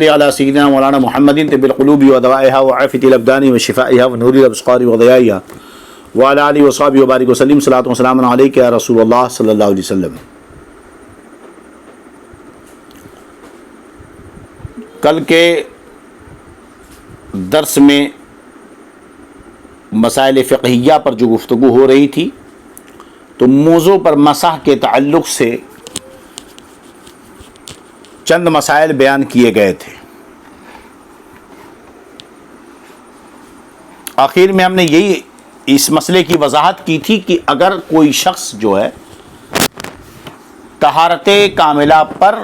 علی سیدنا مولانا محمد طب القلوب ودوائها وعافیة الابدان وشفائها ونور الابصار وضیائها وعلی آلہ وصحبہ وبارک وسلم صلاۃ وسلام علیک یا رسول اللہ صلی اللہ علیہ وسلم۔ کل کے درس میں مسائل فقہیہ پر جو گفتگو ہو رہی تھی تو موضوع پر مسح کے تعلق سے چند مسائل بیان کیے گئے تھے۔ آخر میں ہم نے یہی اس مسئلے کی وضاحت کی تھی کہ اگر کوئی شخص جو ہے طہارت کاملہ پر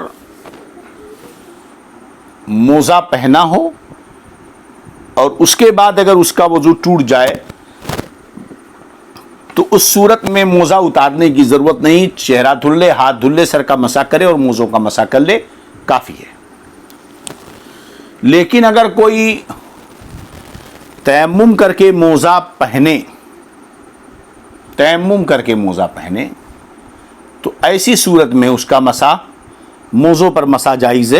موزہ پہنا ہو اور اس کے بعد اگر اس کا وضو ٹوٹ جائے تو اس صورت میں موزہ اتارنے کی ضرورت نہیں، چہرہ دھل لے، ہاتھ دھل لے، سر کا مسح کرے اور موزوں کا مسح کر لے، کافی ہے۔ لیکن اگر کوئی تیمم کر کے موزہ پہنے تو ایسی صورت میں اس کا مسح موزوں پر مسح جائز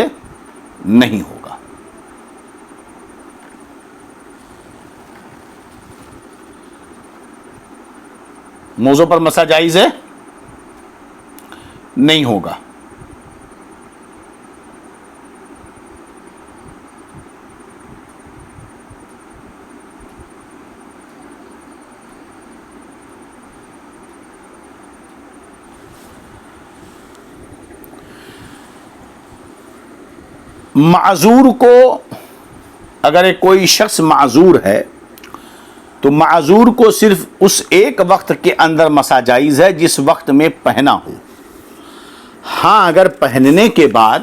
نہیں ہوگا۔ موزوں پر مسح جائز نہیں ہوگا۔ معذور کو اگر کوئی شخص معذور ہے تو معذور کو صرف اس ایک وقت کے اندر مسح جائز ہے جس وقت میں پہنا ہو۔ ہاں اگر پہننے کے بعد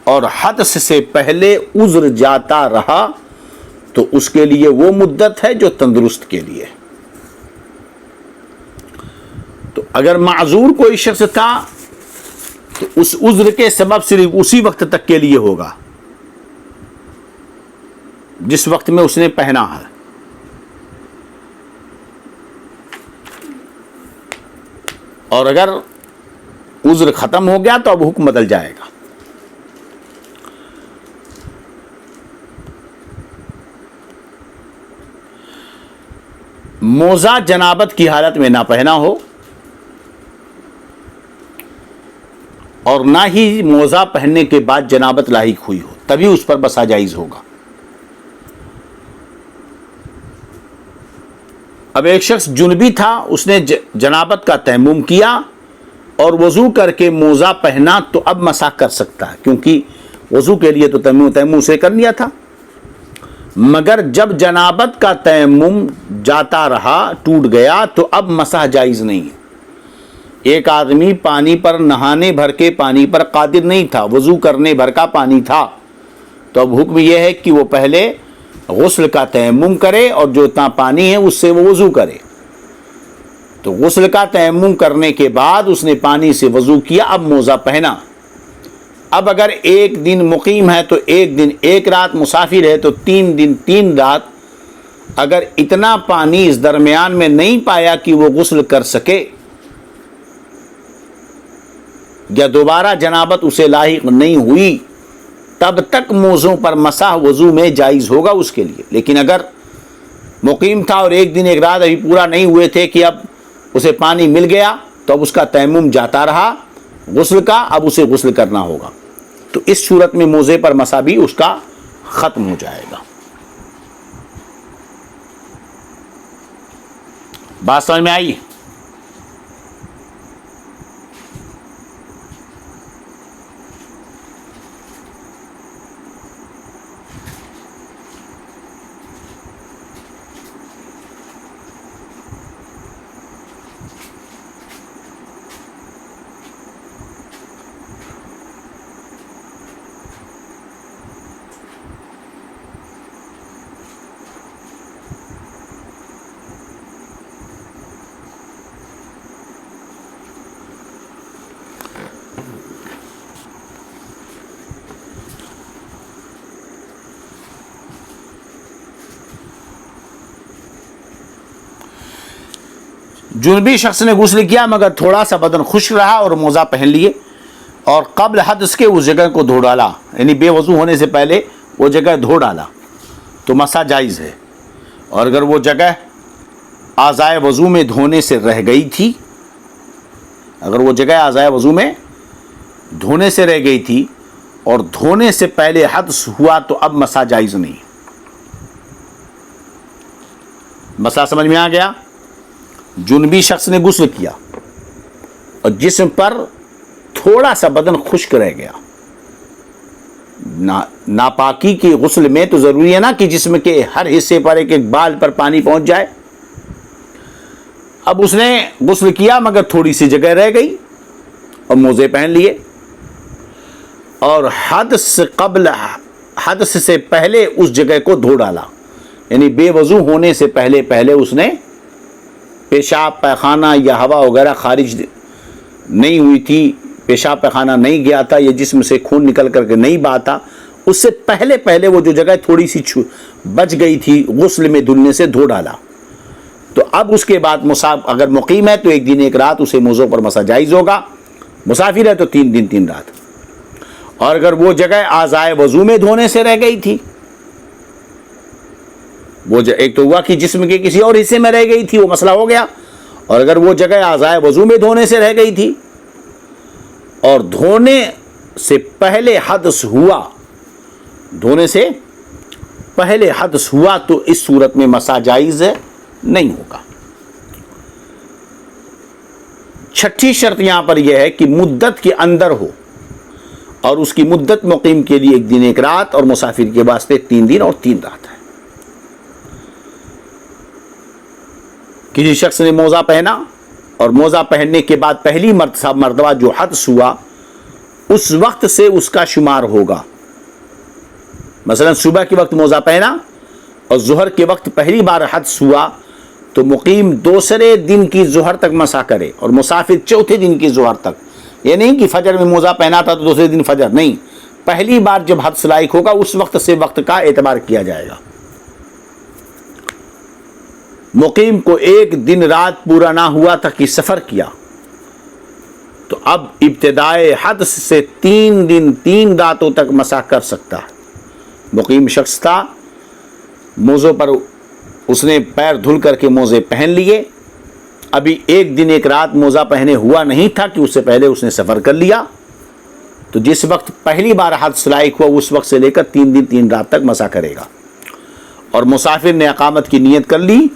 اور حدث سے پہلے عذر جاتا رہا تو اس کے لیے وہ مدت ہے جو تندرست کے لیے۔ تو اگر معذور کوئی شخص تھا تو اس عذر کے سبب صرف اسی وقت تک کے لیے ہوگا جس وقت میں اس نے پہنا ہے۔ اور اگر عذر ختم ہو گیا تو اب حکم بدل جائے گا۔ موزہ جنابت کی حالت میں نہ پہنا ہو اور نہ ہی موزہ پہننے کے بعد جنابت لاحق ہوئی ہو، تبھی اس پر مسح جائز ہوگا۔ اب ایک شخص جنبی تھا، اس نے جنابت کا تیمم کیا اور وضو کر کے موزہ پہنا تو اب مسح کر سکتا ہے، کیونکہ وضو کے لیے تو تیمم سے کر لیا تھا۔ مگر جب جنابت کا تیمم جاتا رہا، ٹوٹ گیا، تو اب مسح جائز نہیں ہے۔ ایک آدمی پانی پر نہانے بھر کے پانی پر قادر نہیں تھا، وضو کرنے بھر کا پانی تھا، تو اب حکم یہ ہے کہ وہ پہلے غسل کا تیمم کرے اور جو اتنا پانی ہے اس سے وہ وضو کرے۔ تو غسل کا تیمم کرنے کے بعد اس نے پانی سے وضو کیا، اب موزہ پہنا۔ اب اگر ایک دن مقیم ہے تو ایک دن، ایک رات مسافر ہے تو 3 دن 3 رات، اگر اتنا پانی اس درمیان میں نہیں پایا کہ وہ غسل کر سکے یا دوبارہ جنابت اسے لاحق نہیں ہوئی، تب تک موزوں پر مسح وضو میں جائز ہوگا اس کے لیے۔ لیکن اگر مقیم تھا اور ایک دن ایک رات ابھی پورا نہیں ہوئے تھے کہ اب اسے پانی مل گیا تو اب اس کا تیمم جاتا رہا غسل کا، اب اسے غسل کرنا ہوگا، تو اس صورت میں موزے پر مسح بھی اس کا ختم ہو جائے گا۔ بات سمجھ میں آئی؟ جنبی شخص نے غسل کیا مگر تھوڑا سا بدن خشک رہا اور موزہ پہن لیے اور قبل حدث کے اس جگہ کو دھو ڈالا، یعنی بے وضو ہونے سے پہلے وہ جگہ دھو ڈالا تو مسح جائز ہے۔ اور اگر وہ جگہ اعضائے وضو میں دھونے سے رہ گئی تھی، اگر وہ جگہ اعضائے وضو میں دھونے سے رہ گئی تھی اور دھونے سے پہلے حدث ہوا تو اب مسح جائز نہیں۔ مسئلہ سمجھ میں آ گیا؟ جنبی شخص نے غسل کیا اور جسم پر تھوڑا سا بدن خشک رہ گیا، ناپاکی کے غسل میں تو ضروری ہے نا کہ جسم کے ہر حصے پر ایک ایک بال پر پانی پہنچ جائے۔ اب اس نے غسل کیا مگر تھوڑی سی جگہ رہ گئی اور موزے پہن لیے، اور حدث سے پہلے اس جگہ کو دھو ڈالا، یعنی بے وضو ہونے سے پہلے اس نے پیشاب پخانہ یا ہوا وغیرہ خارج نہیں ہوئی تھی، پیشاب پخانہ نہیں گیا تھا، یا جسم سے خون نکل کر کے نہیں بہا تھا، اس سے پہلے وہ جو جگہ تھوڑی سی بچ گئی تھی غسل میں دھلنے سے دھو ڈالا، تو اب اس کے بعد اگر مقیم ہے تو 1 دن 1 رات اسے موضوع پر مسح جائز ہوگا، مسافر ہے تو 3 دن 3 رات۔ اور اگر وہ جگہ اعضائے وضو میں دھونے سے رہ گئی تھی، وہ ایک تو ہوا کہ جسم کے کسی اور حصے میں رہ گئی تھی، وہ مسئلہ ہو گیا، اور اگر وہ جگہ اعضائے وضو میں دھونے سے رہ گئی تھی اور دھونے سے پہلے حدث ہوا، تو اس صورت میں مسح جائز نہیں ہوگا۔ چھٹی شرط یہاں پر یہ ہے کہ مدت کے اندر ہو، اور اس کی مدت مقیم کے لیے 1 دن 1 رات اور مسافر کے واسطے 3 دن اور 3 رات ہے۔ کسی شخص نے موزہ پہنا اور موزہ پہننے کے بعد پہلی مرتبہ جو حدث ہوا اس وقت سے اس کا شمار ہوگا۔ مثلا صبح کے وقت موزہ پہنا اور ظہر کے وقت پہلی بار حدث ہوا تو مقیم دوسرے دن کی ظہر تک مسح کرے، اور مسافر چوتھے دن کی ظہر تک۔ یہ نہیں کہ فجر میں موزہ پہنا تھا تو دوسرے دن فجر، نہیں، پہلی بار جب حدث لائق ہوگا اس وقت سے وقت کا اعتبار کیا جائے گا۔ مقیم کو 1 دن رات پورا نہ ہوا تھا کہ سفر کیا، تو اب ابتدائے حدث سے 3 دن 3 راتوں تک مسح کر سکتا ہے۔ مقیم شخص تھا، موزوں پر اس نے پیر دھل کر کے موزے پہن لیے، ابھی 1 دن 1 رات موزہ پہنے ہوا نہیں تھا کہ اس سے پہلے اس نے سفر کر لیا، تو جس وقت پہلی بار حدث لائق ہوا اس وقت سے لے کر 3 دن 3 رات تک مسح کرے گا۔ اور مسافر نے اقامت کی نیت کر لی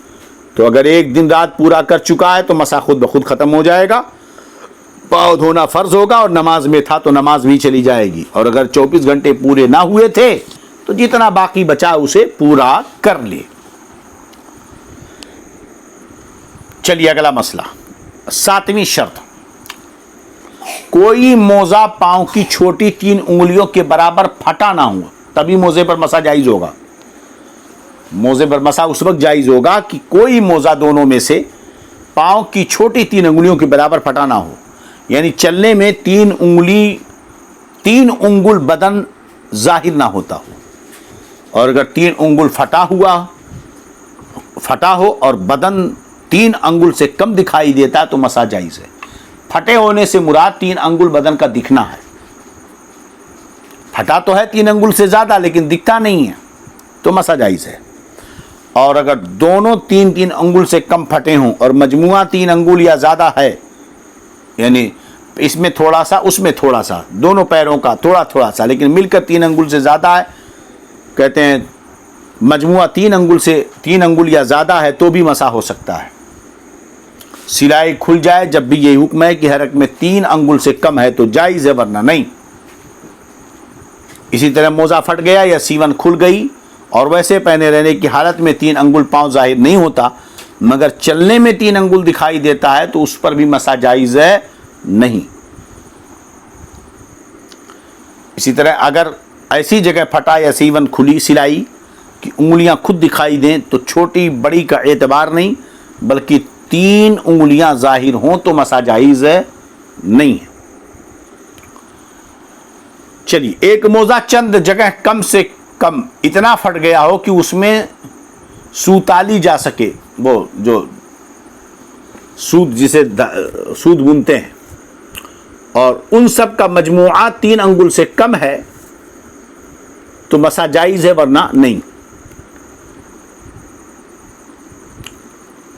تو اگر 1 دن رات پورا کر چکا ہے تو مسح خود بخود ختم ہو جائے گا، پاؤں دھونا فرض ہوگا، اور نماز میں تھا تو نماز بھی چلی جائے گی، اور اگر 24 گھنٹے پورے نہ ہوئے تھے تو جتنا باقی بچا اسے پورا کر لے۔ چلیے اگلا مسئلہ، 7ویں شرط، کوئی موزہ پاؤں کی چھوٹی 3 انگلیوں کے برابر پھٹا نہ ہو، تبھی موزے پر مسح جائز ہوگا۔ موزے پر مسح اس وقت جائز ہوگا کہ کوئی موزہ دونوں میں سے پاؤں کی چھوٹی 3 انگلیوں کے برابر پھٹا نہ ہو، یعنی چلنے میں 3 انگل بدن ظاہر نہ ہوتا ہو، اور اگر 3 انگل پھٹا ہو اور بدن 3 انگل سے کم دکھائی دیتا ہے تو مسح جائز ہے۔ پھٹے ہونے سے مراد 3 انگل بدن کا دکھنا ہے، پھٹا تو ہے 3 انگل سے زیادہ لیکن دکھتا نہیں ہے تو مسح جائز ہے۔ اور اگر دونوں 3 انگل سے کم پھٹے ہوں اور مجموعہ 3 انگل یا زیادہ ہے، یعنی اس میں تھوڑا سا اس میں تھوڑا سا، دونوں پیروں کا تھوڑا سا لیکن مل کر 3 انگل سے زیادہ ہے، کہتے ہیں مجموعہ 3 انگل یا زیادہ ہے تو بھی مسح ہو سکتا ہے۔ سلائی کھل جائے جب بھی یہ حکم ہے کہ حرکت میں 3 انگل سے کم ہے تو جائز ہے، ورنہ نہیں۔ اسی طرح موزہ پھٹ گیا یا سیون کھل گئی اور ویسے پہنے رہنے کی حالت میں 3 انگل پاؤں ظاہر نہیں ہوتا مگر چلنے میں 3 انگل دکھائی دیتا ہے تو اس پر بھی مسح جائز ہے نہیں۔ اسی طرح اگر ایسی جگہ پھٹا یا سیون کھلی سلائی کہ انگلیاں خود دکھائی دیں تو چھوٹی بڑی کا اعتبار نہیں بلکہ 3 انگلیاں ظاہر ہوں تو مسح جائز ہے نہیں ہے۔ چلیے، ایک موزہ چند جگہ کم سے کم اتنا پھٹ گیا ہو کہ اس میں سوتالی جا سکے، وہ جو سود جسے سود بنتے ہیں اور ان سب کا مجموعہ 3 انگل سے کم ہے تو مسح جائز ہے، ورنہ نہیں۔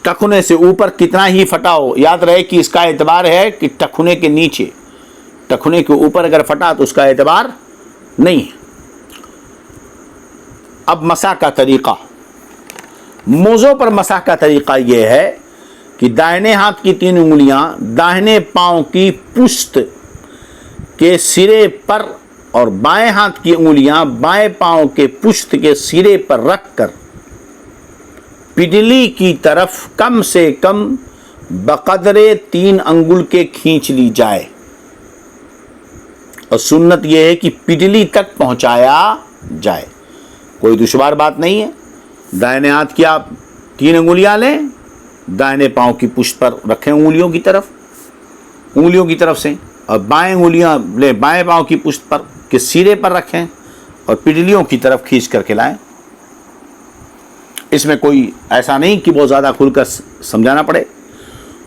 ٹخنے سے اوپر کتنا ہی پھٹا ہو، یاد رہے کہ اس کا اعتبار ہے کہ ٹخنے کے نیچے، ٹخنے کے اوپر اگر پھٹا تو اس کا اعتبار نہیں ہے۔ اب مسح کا طریقہ، موزوں پر مسح کا طریقہ یہ ہے کہ دائنے ہاتھ کی 3 انگلیاں داہنے پاؤں کی پشت کے سرے پر اور بائیں ہاتھ کی انگلیاں بائیں پاؤں کے پشت کے سرے پر رکھ کر پڈلی کی طرف کم سے کم بقدر 3 انگل کے کھینچ لی جائے، اور سنت یہ ہے کہ پڈلی تک پہنچایا جائے، کوئی دشوار بات نہیں ہے۔ دائنے ہاتھ کی آپ 3 انگلیاں لیں، دائنے پاؤں کی پشت پر رکھیں انگلیوں کی طرف سے، اور بائیں انگلیاں لیں بائیں پاؤں کی پشت پر کے سرے پر رکھیں اور پڈلیوں کی طرف کھینچ کر کے لائیں۔ اس میں کوئی ایسا نہیں کہ بہت زیادہ کھل کر سمجھانا پڑے۔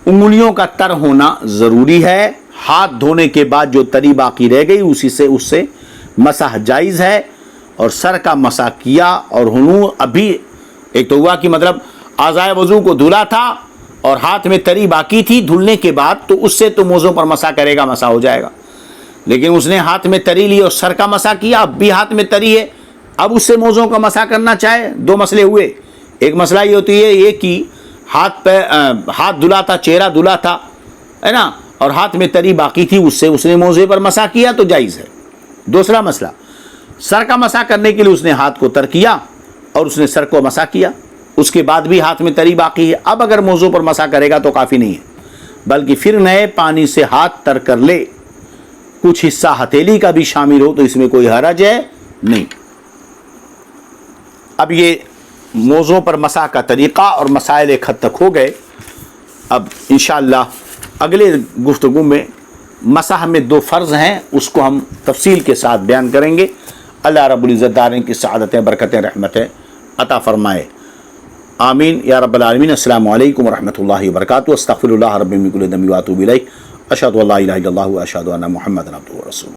انگلیوں کا تر ہونا ضروری ہے، ہاتھ دھونے کے بعد جو تری باقی رہ گئی اس سے مسح جائز ہے، اور سر کا مسح کیا، اور ہنو ابھی ایک تو ہوا کہ مطلب اعضائے وضو کو دھلا تھا اور ہاتھ میں تری باقی تھی دھلنے کے بعد، تو اس سے تو موزوں پر مسح کرے گا، مسح ہو جائے گا۔ لیکن اس نے ہاتھ میں تری لی اور سر کا مسح کیا، اب بھی ہاتھ میں تری ہے، اب اس سے موزوں کا مسح کرنا چاہے، 2 مسئلے ہوئے۔ ایک مسئلہ یہ ہوتی ہے یہ کہ ہاتھ دھلا تھا، چہرہ دھلا تھا، ہے نا، اور ہاتھ میں تری باقی تھی، اس نے موزے پر مسح کیا تو جائز ہے۔ دوسرا مسئلہ، سر کا مسح کرنے کے لیے اس نے ہاتھ کو تر کیا اور اس نے سر کو مسح کیا، اس کے بعد بھی ہاتھ میں تری باقی ہے، اب اگر موزوں پر مسح کرے گا تو کافی نہیں ہے، بلکہ پھر نئے پانی سے ہاتھ تر کر لے، کچھ حصہ ہتھیلی کا بھی شامل ہو تو اس میں کوئی حرج ہے نہیں۔ اب یہ موزوں پر مسح کا طریقہ اور مسائل ایک حد تک ہو گئے۔ اب انشاءاللہ اگلے گفتگو میں مسح میں 2 فرض ہیں، اس کو ہم تفصیل کے ساتھ بیان کریں گے۔ اللہ رب العزت دارین کی سعادتیں، برکتیں، رحمتیں عطا فرمائے، آمین یا رب العالمین۔ السلام علیکم ورحمۃ اللہ وبرکاتہ۔ استغفر اللہ رب من کل ذنب واتوب الیہ، اشہد ان لا الہ الا اللہ واشہد ان محمدا عبدہ ورسولہ۔